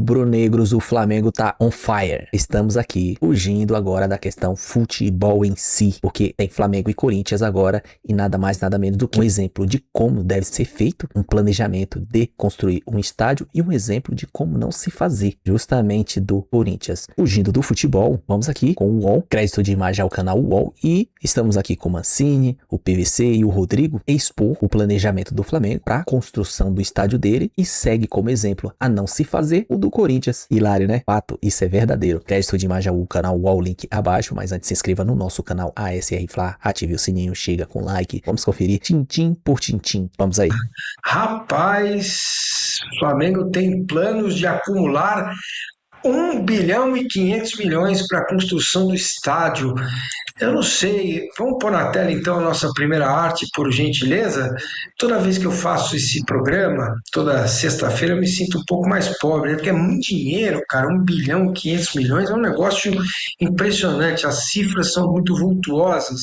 rubro-negros, o Flamengo tá on fire. Estamos aqui fugindo agora da questão futebol em si, porque tem Flamengo e Corinthians agora e nada mais nada menos do que um exemplo de como deve ser feito um planejamento de construir um estádio e um exemplo de como não se fazer, justamente do Corinthians. Fugindo do futebol, vamos aqui com o UOL, crédito de imagem ao canal UOL, e estamos aqui com o Mancini, o PVC e o Rodrigo expor o planejamento do Flamengo para a construção do estádio dele e segue como exemplo a não se fazer o do Corinthians. Hilário, né? Fato, isso é verdadeiro. Crédito de imagem ao canal UOL, link abaixo, mas antes se inscreva no nosso canal ASR Fla, ative o sininho, chega com like, vamos conferir tintim por tintim. Vamos aí. Rapaz, o Flamengo tem planos de acumular 1 bilhão e 500 milhões para a construção do estádio. Eu não sei, vamos pôr na tela então a nossa primeira arte, por gentileza? Toda vez que eu faço esse programa, toda sexta-feira, eu me sinto um pouco mais pobre, né? Porque é muito dinheiro, cara, 1 bilhão e 500 milhões é um negócio impressionante, as cifras são muito vultuosas.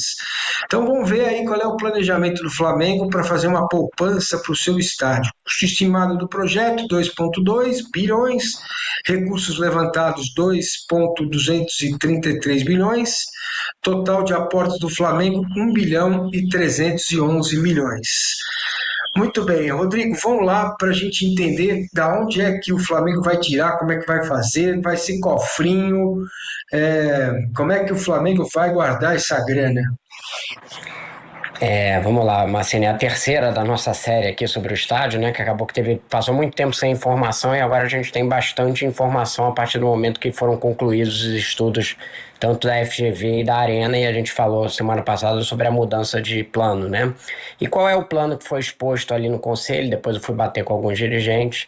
Então vamos ver aí qual é o planejamento do Flamengo para fazer uma poupança para o seu estádio. Custo estimado do projeto, 2,2 bilhões, recursos levantados, 2,233 bilhões, total de aportes do Flamengo, 1 bilhão e 311 milhões. Muito bem, Rodrigo, vamos lá para a gente entender da onde é que o Flamengo vai tirar, como é que vai fazer, vai ser cofrinho, como é que o Flamengo vai guardar essa grana? Vamos lá, Marcene, é a terceira da nossa série aqui sobre o estádio, né? Que acabou que passou muito tempo sem informação e agora a gente tem bastante informação a partir do momento que foram concluídos os estudos tanto da FGV e da Arena, e a gente falou semana passada sobre a mudança de plano, né? E qual é o plano que foi exposto ali no conselho? Depois eu fui bater com alguns dirigentes.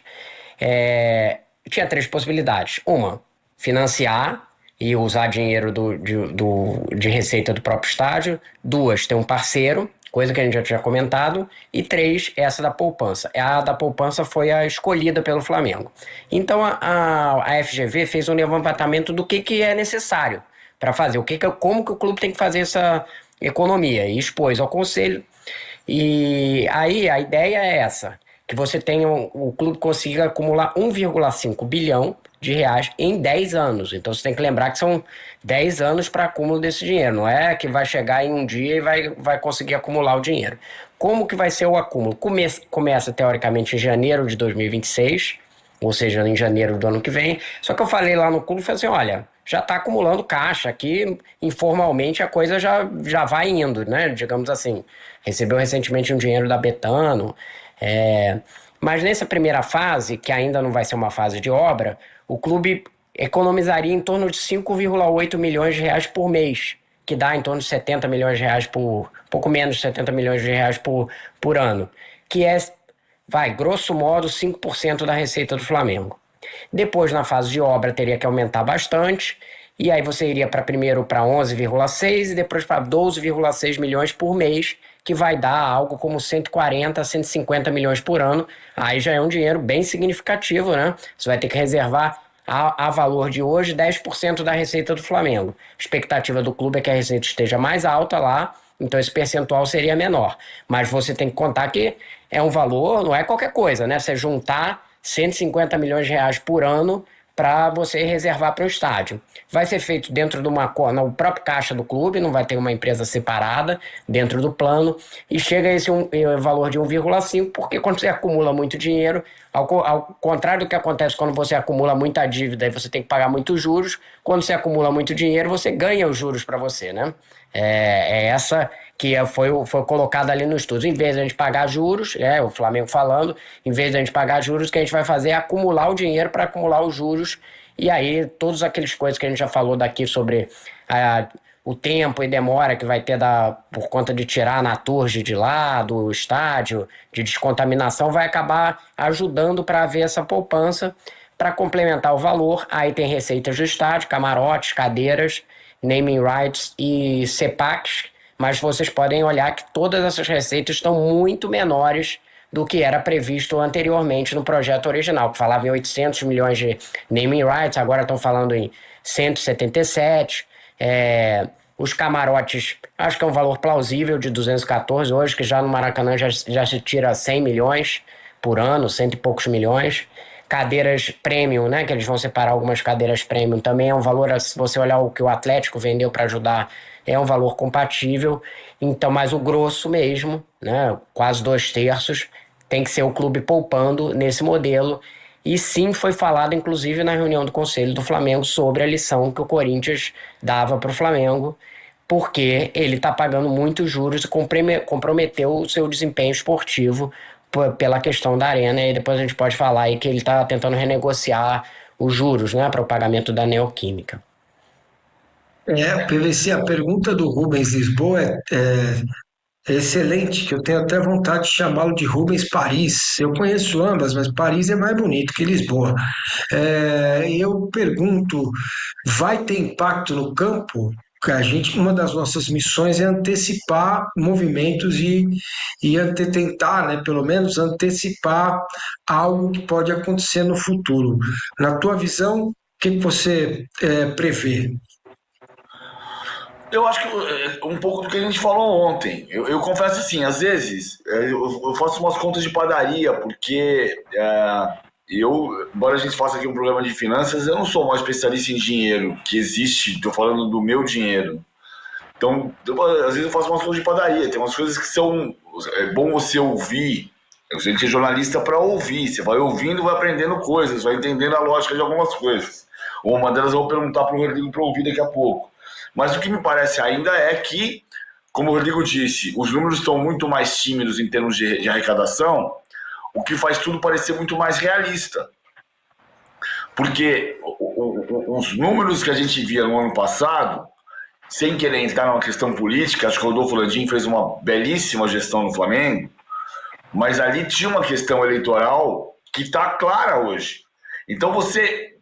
Tinha três possibilidades. Uma, financiar e usar dinheiro de receita do próprio estádio. Duas, ter um parceiro, coisa que a gente já tinha comentado. E três, essa da poupança. A da poupança foi a escolhida pelo Flamengo. Então a FGV fez um levantamento do que é necessário para fazer, como que o clube tem que fazer essa economia, e expôs ao conselho. E aí a ideia é essa, que você tenha o clube consiga acumular 1,5 bilhão de reais em 10 anos. Então você tem que lembrar que são 10 anos para acúmulo desse dinheiro. Não é que vai chegar em um dia e vai conseguir acumular o dinheiro. Como que vai ser o acúmulo? Começa teoricamente em janeiro de 2026, ou seja, em janeiro do ano que vem. Só que eu falei lá no clube, falei assim, olha, já está acumulando caixa aqui, informalmente a coisa já vai indo, né? Digamos assim, recebeu recentemente um dinheiro da Betano, mas nessa primeira fase, que ainda não vai ser uma fase de obra, o clube economizaria em torno de 5,8 milhões de reais por mês, que dá em torno de 70 milhões de reais pouco menos de 70 milhões de reais por ano, que grosso modo, 5% da receita do Flamengo. Depois, na fase de obra, teria que aumentar bastante, e aí você iria primeiro para 11,6 e depois para 12,6 milhões por mês, que vai dar algo como 140 a 150 milhões por ano. Aí já é um dinheiro bem significativo, né? Você vai ter que reservar a valor de hoje 10% da receita do Flamengo. A expectativa do clube é que a receita esteja mais alta lá, então esse percentual seria menor. Mas você tem que contar que é um valor, não é qualquer coisa, né? Você juntar 150 milhões de reais por ano para você reservar para o estádio. Vai ser feito dentro de no próprio caixa do clube, não vai ter uma empresa separada dentro do plano, e chega a esse valor de 1,5, porque quando você acumula muito dinheiro, ao contrário do que acontece quando você acumula muita dívida e você tem que pagar muitos juros, quando você acumula muito dinheiro, você ganha os juros para você, né? Essa que foi colocada ali no estudo. Em vez de a gente pagar juros, o Flamengo falando, em vez de a gente pagar juros, o que a gente vai fazer é acumular o dinheiro para acumular os juros, e aí todas aquelas coisas que a gente já falou daqui sobre o tempo e demora que vai ter por conta de tirar a Naturge de lá, do estádio, de descontaminação, vai acabar ajudando para haver essa poupança, para complementar o valor. Aí tem receitas do estádio, camarotes, cadeiras, naming rights e CEPACs, mas vocês podem olhar que todas essas receitas estão muito menores do que era previsto anteriormente no projeto original, que falava em 800 milhões de naming rights, agora estão falando em 177. Os camarotes, acho que é um valor plausível de 214 hoje, que já no Maracanã já se tira 100 milhões por ano, cento e poucos milhões. cadeiras premium, né? Que eles vão separar algumas cadeiras premium. Também é um valor, se você olhar o que o Atlético vendeu para ajudar, é um valor compatível. Então, mas o grosso mesmo, né? Quase 2/3, tem que ser o clube poupando nesse modelo. E sim, foi falado, inclusive, na reunião do Conselho do Flamengo sobre a lição que o Corinthians dava para o Flamengo, porque ele está pagando muitos juros e comprometeu o seu desempenho esportivo pela questão da arena. E depois a gente pode falar aí que ele está tentando renegociar os juros, né, para o pagamento da Neoquímica. PVC, a pergunta do Rubens Lisboa é excelente, que eu tenho até vontade de chamá-lo de Rubens Paris. Eu conheço ambas, mas Paris é mais bonito que Lisboa. Eu pergunto, vai ter impacto no campo? Uma das nossas missões é antecipar movimentos e tentar, né, pelo menos antecipar algo que pode acontecer no futuro. Na tua visão, o que você prevê? Eu acho que um pouco do que a gente falou ontem. Eu confesso assim, às vezes eu faço umas contas de padaria, porque embora a gente faça aqui um programa de finanças, eu não sou mais especialista em dinheiro que existe, estou falando do meu dinheiro. Então, às vezes eu faço umas contas de padaria, tem umas coisas que são. É bom você ouvir. A gente é jornalista para ouvir, você vai ouvindo, vai aprendendo coisas, vai entendendo a lógica de algumas coisas. Uma delas eu vou perguntar para o Rodrigo para ouvir daqui a pouco. Mas o que me parece ainda é que, como o Rodrigo disse, os números estão muito mais tímidos em termos de arrecadação, o que faz tudo parecer muito mais realista. Porque os números que a gente via no ano passado, sem querer entrar numa questão política, acho que o Rodolfo Landim fez uma belíssima gestão no Flamengo, mas ali tinha uma questão eleitoral que está clara hoje. Então você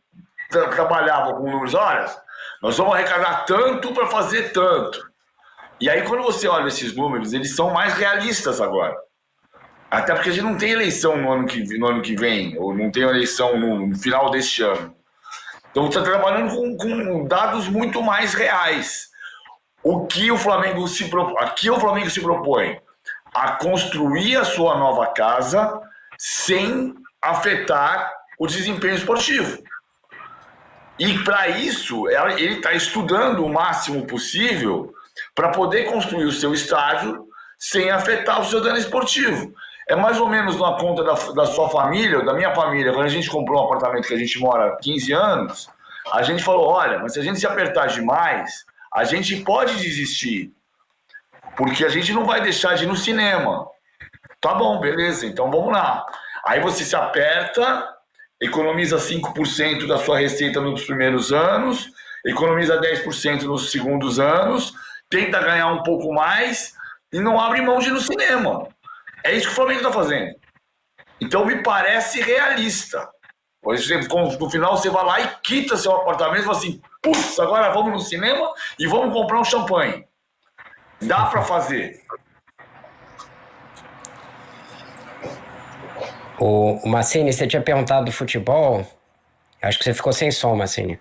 trabalhava com números, olha, nós vamos arrecadar tanto para fazer tanto. E aí, quando você olha esses números, eles são mais realistas agora. Até porque a gente não tem eleição no ano que vem, ou não tem eleição no final deste ano. Então, você está trabalhando com dados muito mais reais. Aqui o Flamengo se propõe a construir a sua nova casa sem afetar o desempenho esportivo. E para isso, ele está estudando o máximo possível para poder construir o seu estádio sem afetar o seu dano esportivo. É mais ou menos na conta da sua família, da minha família. Quando a gente comprou um apartamento que a gente mora há 15 anos, a gente falou, olha, mas se a gente se apertar demais, a gente pode desistir, porque a gente não vai deixar de ir no cinema. Tá bom, beleza, então vamos lá. Aí você se aperta, economiza 5% da sua receita nos primeiros anos, economiza 10% nos segundos anos, tenta ganhar um pouco mais e não abre mão de ir no cinema. É isso que o Flamengo está fazendo. Então me parece realista. No final você vai lá e quita seu apartamento e fala assim, putz, agora vamos no cinema e vamos comprar um champanhe. Dá para fazer. O Massini, você tinha perguntado do futebol. Acho que você ficou sem som, Massini.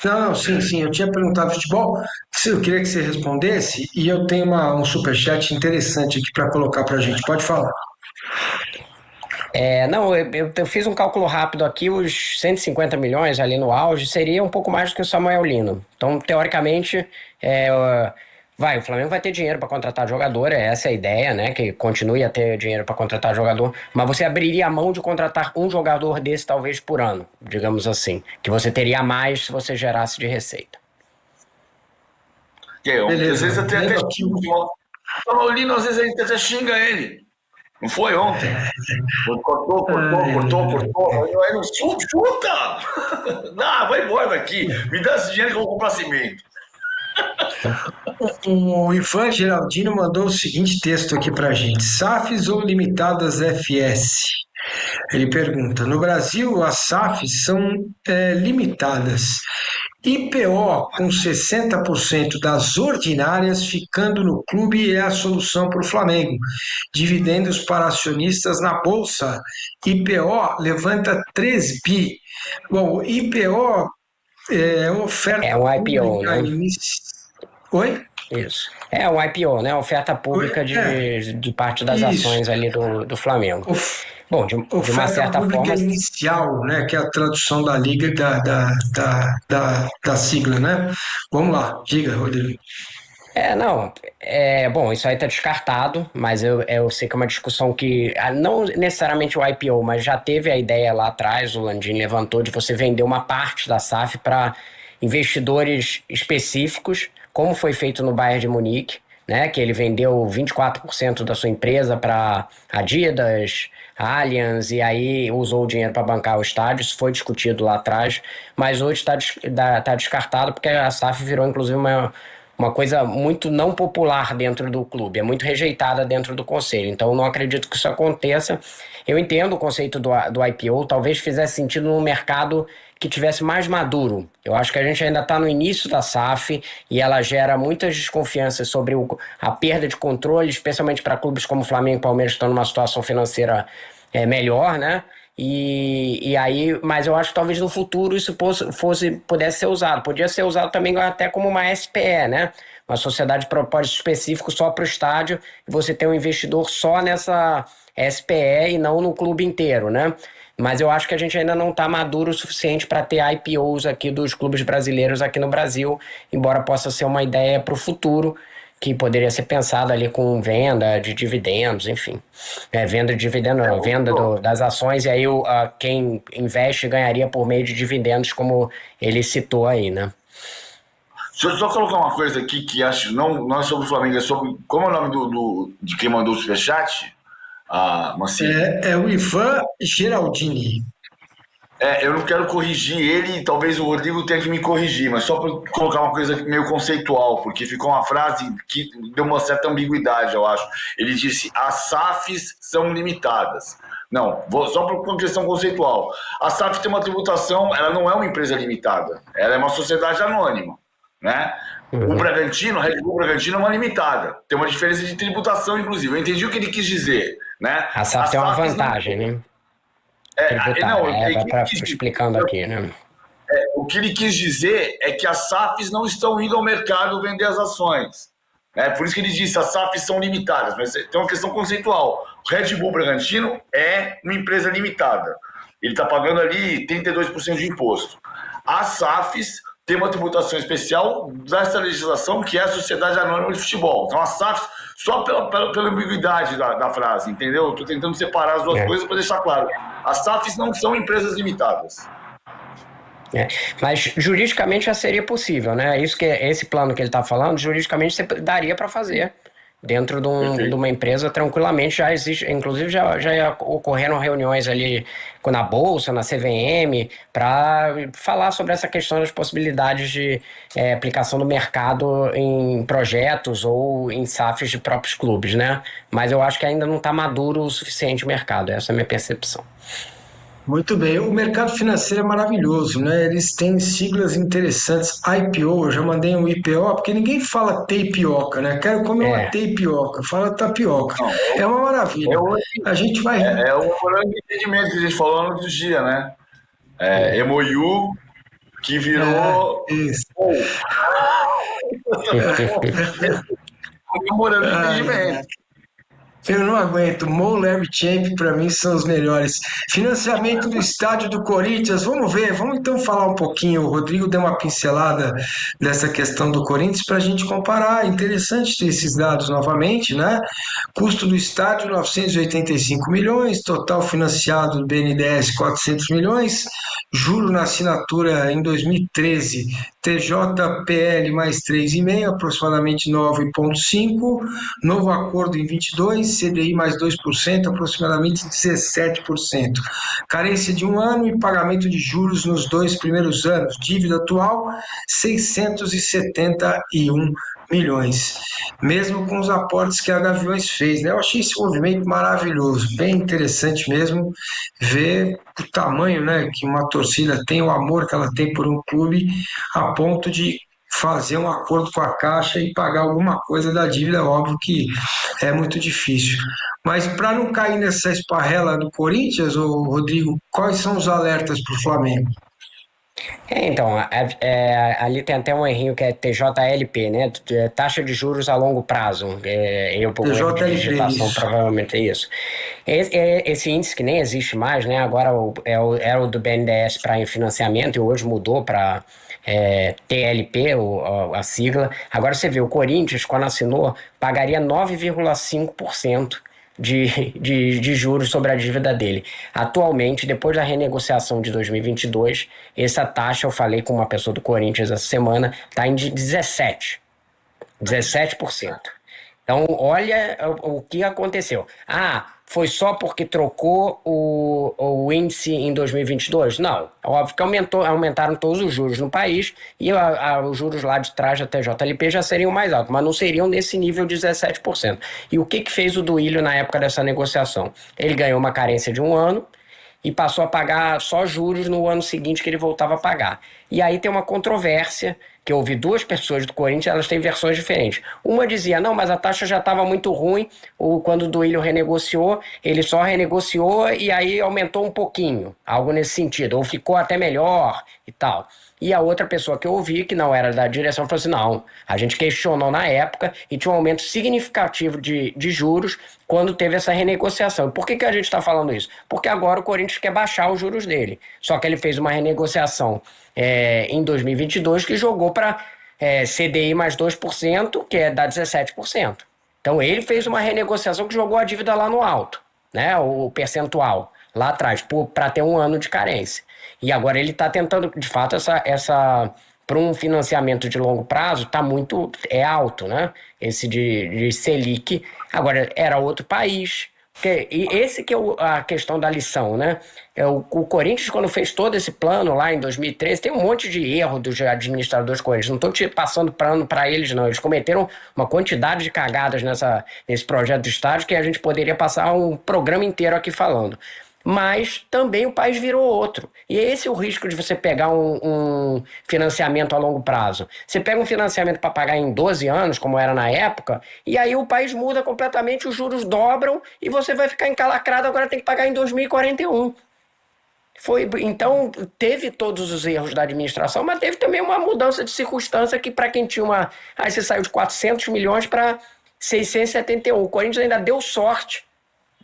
Não, sim, eu tinha perguntado futebol, eu queria que você respondesse, e eu tenho um superchat interessante aqui para colocar para a gente. Pode falar. Não, eu fiz um cálculo rápido aqui, os 150 milhões ali no auge seria um pouco mais do que o Samuel Lino. Então, teoricamente, o Flamengo vai ter dinheiro para contratar jogador, essa é a ideia, né? Que continue a ter dinheiro para contratar jogador, mas você abriria a mão de contratar um jogador desse talvez por ano, digamos assim, que você teria mais se você gerasse de receita. Beleza. Às vezes até o Lino, às vezes a gente até xinga ele. Não foi ontem. Cortou. Aí não chuta! Não, vai embora daqui. Me dá esse dinheiro que eu vou comprar cimento. O Ivan Geraldino mandou o seguinte texto aqui pra gente: SAFs ou limitadas FS? Ele pergunta: no Brasil as SAFs são limitadas. IPO com 60% das ordinárias ficando no clube é a solução para o Flamengo. Dividendos para acionistas na Bolsa. IPO levanta 3 bi. Bom, IPO oferta. É um IPO, né? Oi? Isso. É o IPO, né? Oferta pública de parte das Isso. ações ali do Flamengo. Bom, de uma Oferta certa pública forma. inicial, né, que é a tradução da liga da sigla, né? Vamos lá, diga, Rodrigo. Não, bom, isso aí tá descartado, mas eu sei que é uma discussão que, não necessariamente o IPO, mas já teve a ideia lá atrás, o Landim levantou, de você vender uma parte da SAF para investidores específicos, como foi feito no Bayern de Munique, né, que ele vendeu 24% da sua empresa para Adidas, Allianz, e aí usou o dinheiro para bancar o estádio. Isso foi discutido lá atrás, mas hoje tá descartado porque a SAF virou inclusive uma coisa muito não popular dentro do clube, é muito rejeitada dentro do conselho, então não acredito que isso aconteça. Eu entendo o conceito do IPO, talvez fizesse sentido num mercado que tivesse mais maduro. Eu acho que a gente ainda está no início da SAF e ela gera muitas desconfianças sobre a perda de controle, especialmente para clubes como Flamengo e Palmeiras, que estão numa situação financeira melhor, né? E aí, mas eu acho que talvez no futuro isso pudesse ser usado. Podia ser usado também até como uma SPE, né? Uma sociedade de propósito específico só para o estádio, e você ter um investidor só nessa SPE e não no clube inteiro, né? Mas eu acho que a gente ainda não está maduro o suficiente para ter IPOs aqui dos clubes brasileiros aqui no Brasil, embora possa ser uma ideia para o futuro, que poderia ser pensado ali com venda de dividendos, enfim. Venda de dividendo, não, venda das ações, e aí quem investe ganharia por meio de dividendos, como ele citou aí, né? Deixa eu só colocar uma coisa aqui que acho, não é sobre o Flamengo, é sobre, como é o nome de quem mandou o superchat? Mancini. É o Ivan Geraldini. Eu não quero corrigir ele, talvez o Rodrigo tenha que me corrigir, mas só para colocar uma coisa meio conceitual, porque ficou uma frase que deu uma certa ambiguidade, eu acho. Ele disse: as SAFs são limitadas. Não, só por uma questão conceitual. A SAF tem uma tributação, ela não é uma empresa limitada, ela é uma sociedade anônima, né? O Bragantino, Red Bull Bragantino é uma limitada, tem uma diferença de tributação, inclusive. Eu entendi o que ele quis dizer, né? A SAF tem uma vantagem, né? Explicando aqui, né? O que ele quis dizer é que as SAFs não estão indo ao mercado vender as ações. Por isso que ele disse as SAFs são limitadas, mas tem uma questão conceitual. O Red Bull Bragantino é uma empresa limitada. Ele está pagando ali 32% de imposto. As SAFs têm uma tributação especial dessa legislação, que é a Sociedade Anônima de Futebol. Então, as SAFs, só pela ambiguidade da frase, entendeu? Estou tentando separar as duas coisas para deixar claro. As SAFs não são empresas limitadas. Mas juridicamente já seria possível, né? Esse plano que ele está falando, juridicamente daria para fazer dentro de uma empresa tranquilamente. Já existe, inclusive já ocorreram reuniões ali na Bolsa, na CVM, para falar sobre essa questão das possibilidades de aplicação do mercado em projetos ou em SAFs de próprios clubes, né? Mas eu acho que ainda não está maduro o suficiente o mercado, essa é a minha percepção. Muito bem, o mercado financeiro é maravilhoso, né? Eles têm siglas interessantes. IPO, eu já mandei um IPO, porque ninguém fala tapioca, né? Quero comer uma tapioca, fala tapioca. Não, é uma maravilha. A gente vai. É o programa de entendimento que a gente falou no outro dia, né? MOU, que virou. Isso. Comemorando o entendimento. Eu não aguento. Mo, Larry Champ, para mim, são os melhores. Financiamento do estádio do Corinthians. Vamos ver, vamos então falar um pouquinho. O Rodrigo deu uma pincelada dessa questão do Corinthians para a gente comparar. Interessante ter esses dados novamente, né? Custo do estádio, 985 milhões. Total financiado do BNDES, 400 milhões. Juro na assinatura em 2013. TJPL mais 3,5, aproximadamente 9,5. Novo acordo em 22, CDI mais 2%, aproximadamente 17%. Carência de 1 ano e pagamento de juros nos 2 primeiros anos. Dívida atual, 671 milhões. Mesmo com os aportes que a Gaviões fez, né? Eu achei esse movimento maravilhoso, bem interessante mesmo ver o tamanho, né, que uma torcida tem, o amor que ela tem por um clube, a ponto de fazer um acordo com a Caixa e pagar alguma coisa da dívida. Óbvio que é muito difícil. Mas para não cair nessa esparrela do Corinthians, Rodrigo, quais são os alertas para o Flamengo? Então, ali tem até um errinho que é TJLP, né? Taxa de juros a longo prazo. O erro de TJLP, digitação isso. provavelmente é isso. Esse índice que nem existe mais, né? Agora era o do BNDES para financiamento e hoje mudou para TLP, a sigla. Agora você vê, o Corinthians, quando assinou, pagaria 9,5% de juros sobre a dívida dele. Atualmente, depois da renegociação de 2022, essa taxa, eu falei com uma pessoa do Corinthians essa semana, está em 17%. Então, olha o que aconteceu. Foi só porque trocou o índice em 2022? Não. É óbvio que aumentaram todos os juros no país e os juros lá de trás da TJLP já seriam mais altos, mas não seriam nesse nível de 17%. E o que fez o Duílio na época dessa negociação? Ele ganhou uma carência de 1 ano e passou a pagar só juros no ano seguinte que ele voltava a pagar. E aí tem uma controvérsia, que eu ouvi duas pessoas do Corinthians, elas têm versões diferentes. Uma dizia, não, mas a taxa já estava muito ruim, quando o Duílio renegociou, ele só renegociou e aí aumentou um pouquinho, algo nesse sentido, ou ficou até melhor e tal. E a outra pessoa que eu ouvi, que não era da direção, falou assim, não, a gente questionou na época e tinha um aumento significativo de juros quando teve essa renegociação. Por que a gente está falando isso? Porque agora o Corinthians quer baixar os juros dele. Só que ele fez uma renegociação em 2022 que jogou para CDI mais 2%, que dá 17%. Então ele fez uma renegociação que jogou a dívida lá no alto, né? O percentual lá atrás, para ter 1 ano de carência. E agora ele está tentando, de fato, para um financiamento de longo prazo, está muito alto, né? Esse de Selic. Agora, era outro país. E esse que é a questão da lição, né? O Corinthians, quando fez todo esse plano lá em 2013, tem um monte de erro dos administradores do Corinthians. Não estou passando pano para eles, não. Eles cometeram uma quantidade de cagadas nesse projeto do estádio que a gente poderia passar um programa inteiro aqui falando. Mas também o país virou outro. E esse é o risco de você pegar um financiamento a longo prazo. Você pega um financiamento para pagar em 12 anos, como era na época, e aí o país muda completamente, os juros dobram e você vai ficar encalacrado, agora tem que pagar em 2041. Então, teve todos os erros da administração, mas teve também uma mudança de circunstância que para quem tinha Aí você saiu de 400 milhões para 671. O Corinthians ainda deu sorte,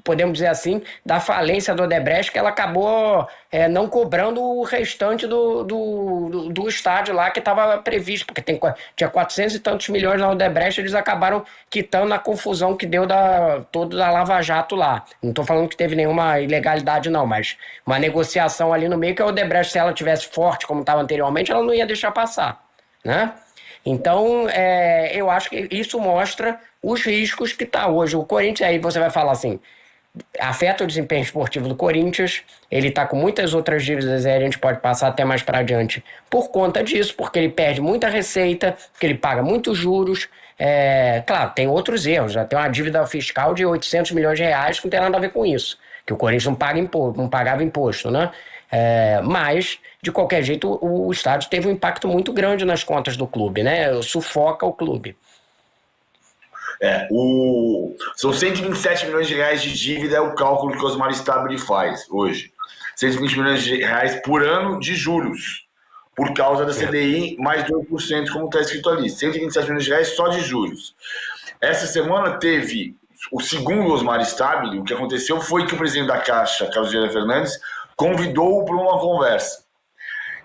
podemos dizer assim, da falência do Odebrecht, que ela acabou não cobrando o restante do estádio lá que estava previsto, porque tinha 400 e tantos milhões na Odebrecht, eles acabaram quitando na confusão que deu toda da Lava Jato lá. Não estou falando que teve nenhuma ilegalidade não, mas uma negociação ali no meio que a Odebrecht, se ela tivesse forte como estava anteriormente, ela não ia deixar passar, né? Então, eu acho que isso mostra os riscos que está hoje. O Corinthians, aí você vai falar assim, afeta o desempenho esportivo do Corinthians, ele está com muitas outras dívidas, aí a gente pode passar até mais para adiante por conta disso, porque ele perde muita receita, porque ele paga muitos juros. Claro, tem outros erros, já tem uma dívida fiscal de 800 milhões de reais que não tem nada a ver com isso, que o Corinthians não pagava imposto, né? Mas, de qualquer jeito, o estádio teve um impacto muito grande nas contas do clube, né? Sufoca o clube. São 127 milhões de reais de dívida, é o cálculo que o Osmar Stabile faz hoje. 120 milhões de reais por ano de juros, por causa da CDI mais 2%, como está escrito ali. 127 milhões de reais só de juros. Essa semana teve, o segundo Osmar Stabile, o que aconteceu foi que o presidente da Caixa, Carlos Vieira Fernandes, convidou-o para uma conversa.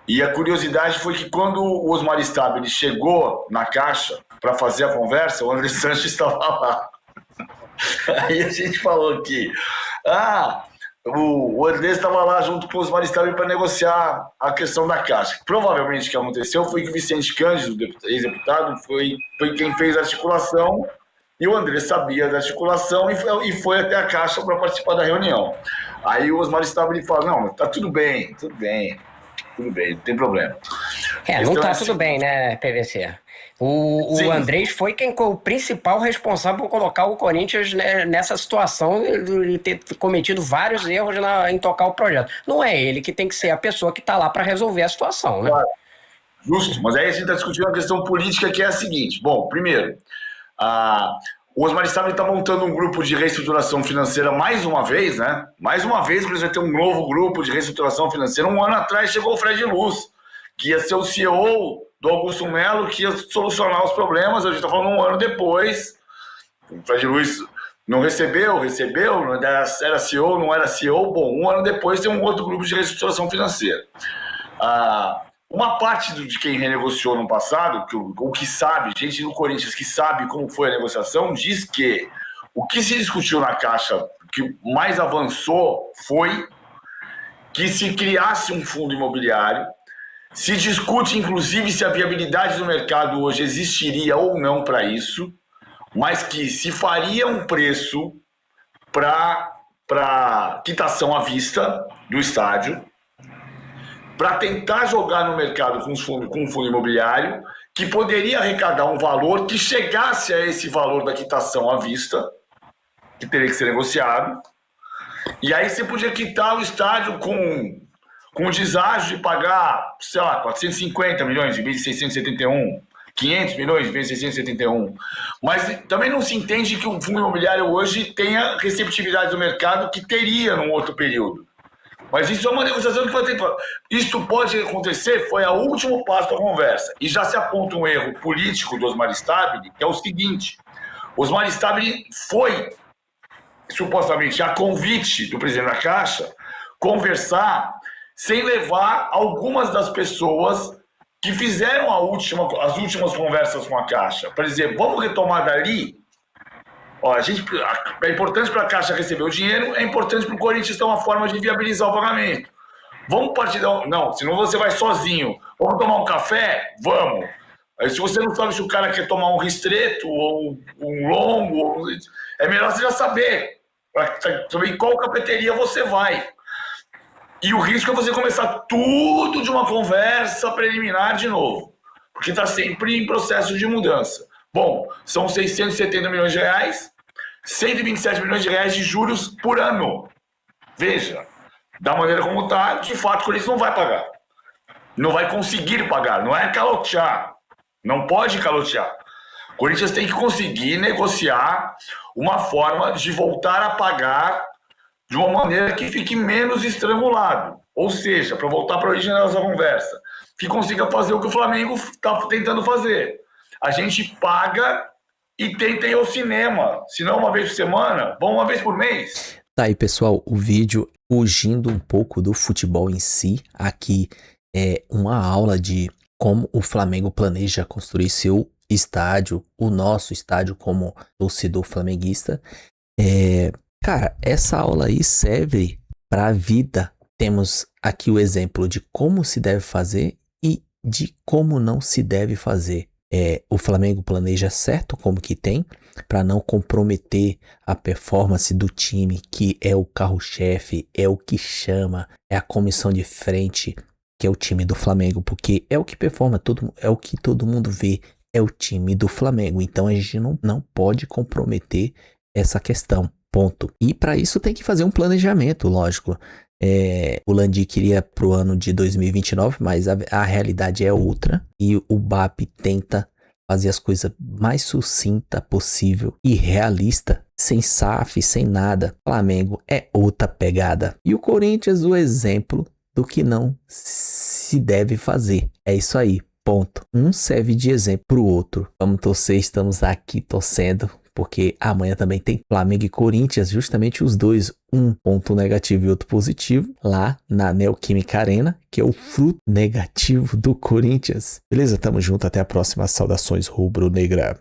E a curiosidade foi que quando o Osmar Stabile chegou na Caixa para fazer a conversa, o André Sanches estava lá. Aí a gente falou que o André estava lá junto com o Osmar Stabile para negociar a questão da Caixa. Provavelmente o que aconteceu foi que o Vicente Cândido, ex-deputado, foi quem fez a articulação, e o André sabia da articulação e foi até a Caixa para participar da reunião. Aí o Osmar Stabile falou, não, tá tudo bem, não tem problema. Não tá tudo bem, né, PVC? O Andrés foi o principal responsável por colocar o Corinthians nessa situação e ter cometido vários erros em tocar o projeto. Não é ele que tem que ser a pessoa que está lá para resolver a situação, né? Claro. Justo, mas aí a gente está discutindo uma questão política que é a seguinte. Bom, primeiro, o Osmar Stabile está montando um grupo de reestruturação financeira mais uma vez, né? Mais uma vez, por exemplo, vai ter um novo grupo de reestruturação financeira. 1 ano atrás chegou o Fred Luz, que ia ser o CEO do Augusto Melo, que ia solucionar os problemas. A gente está falando um ano depois. O Fred Luiz não recebeu, não era CEO, não era CEO. Bom, um ano depois tem um outro grupo de reestruturação financeira. Uma parte de quem renegociou no passado, o que sabe, gente do Corinthians que sabe como foi a negociação, diz que o que se discutiu na Caixa, que mais avançou, foi que se criasse um fundo imobiliário. Se discute, inclusive, se a viabilidade do mercado hoje existiria ou não para isso, mas que se faria um preço para quitação à vista do estádio, para tentar jogar no mercado com um fundo imobiliário que poderia arrecadar um valor que chegasse a esse valor da quitação à vista, que teria que ser negociado, e aí você podia quitar o estádio com o deságio de pagar, sei lá, 450 milhões em vez de 671, 500 milhões em vez de 671. Mas também não se entende que o fundo imobiliário hoje tenha receptividade do mercado que teria num outro período. Mas isso é uma negociação que vai ter. Isto pode acontecer, foi o último passo da conversa. E já se aponta um erro político do Osmar Stabile, que é o seguinte: Osmar Stabile foi, supostamente, a convite do presidente da Caixa, conversar sem levar algumas das pessoas que fizeram as últimas conversas com a Caixa. Para dizer, vamos retomar dali. Ó, é importante para a Caixa receber o dinheiro, é importante para o Corinthians ter uma forma de viabilizar o pagamento. Vamos partir não, senão você vai sozinho. Vamos tomar um café? Vamos. Aí, se você não sabe se o cara quer tomar um ristreto ou um longo, é melhor você já saber para saber em qual cafeteria você vai. E o risco é você começar tudo de uma conversa preliminar de novo, porque está sempre em processo de mudança. Bom, são 670 milhões de reais, 127 milhões de reais de juros por ano. Veja, da maneira como está, de fato, o Corinthians não vai pagar. Não vai conseguir pagar, não é calotear. Não pode calotear. O Corinthians tem que conseguir negociar uma forma de voltar a pagar de uma maneira que fique menos estrangulado. Ou seja, para voltar para a origem dessa conversa, que consiga fazer o que o Flamengo está tentando fazer. A gente paga e tenta ir ao cinema. Se não uma vez por semana, vamos uma vez por mês. Tá aí, pessoal, o vídeo fugindo um pouco do futebol em si. Aqui é uma aula de como o Flamengo planeja construir seu estádio, o nosso estádio como torcedor flamenguista. Cara, essa aula aí serve para a vida. Temos aqui o exemplo de como se deve fazer e de como não se deve fazer. O Flamengo planeja certo como que tem, para não comprometer a performance do time, que é o carro-chefe, é o que chama, é a comissão de frente, que é o time do Flamengo, porque é o que performa, é o que todo mundo vê, é o time do Flamengo. Então a gente não pode comprometer essa questão, ponto. E para isso tem que fazer um planejamento, lógico. O Landim queria pro ano de 2029, mas a realidade é outra, e o BAP tenta fazer as coisas mais sucinta possível e realista, sem SAF, sem nada. Flamengo é outra pegada. E o Corinthians, o exemplo do que não se deve fazer. É isso aí, ponto. Um serve de exemplo pro outro. Vamos torcer, estamos aqui torcendo, porque amanhã também tem Flamengo e Corinthians, justamente os dois, um ponto negativo e outro positivo, lá na Neoquímica Arena, que é o fruto negativo do Corinthians. Beleza? Tamo junto, até a próxima. Saudações rubro-negra.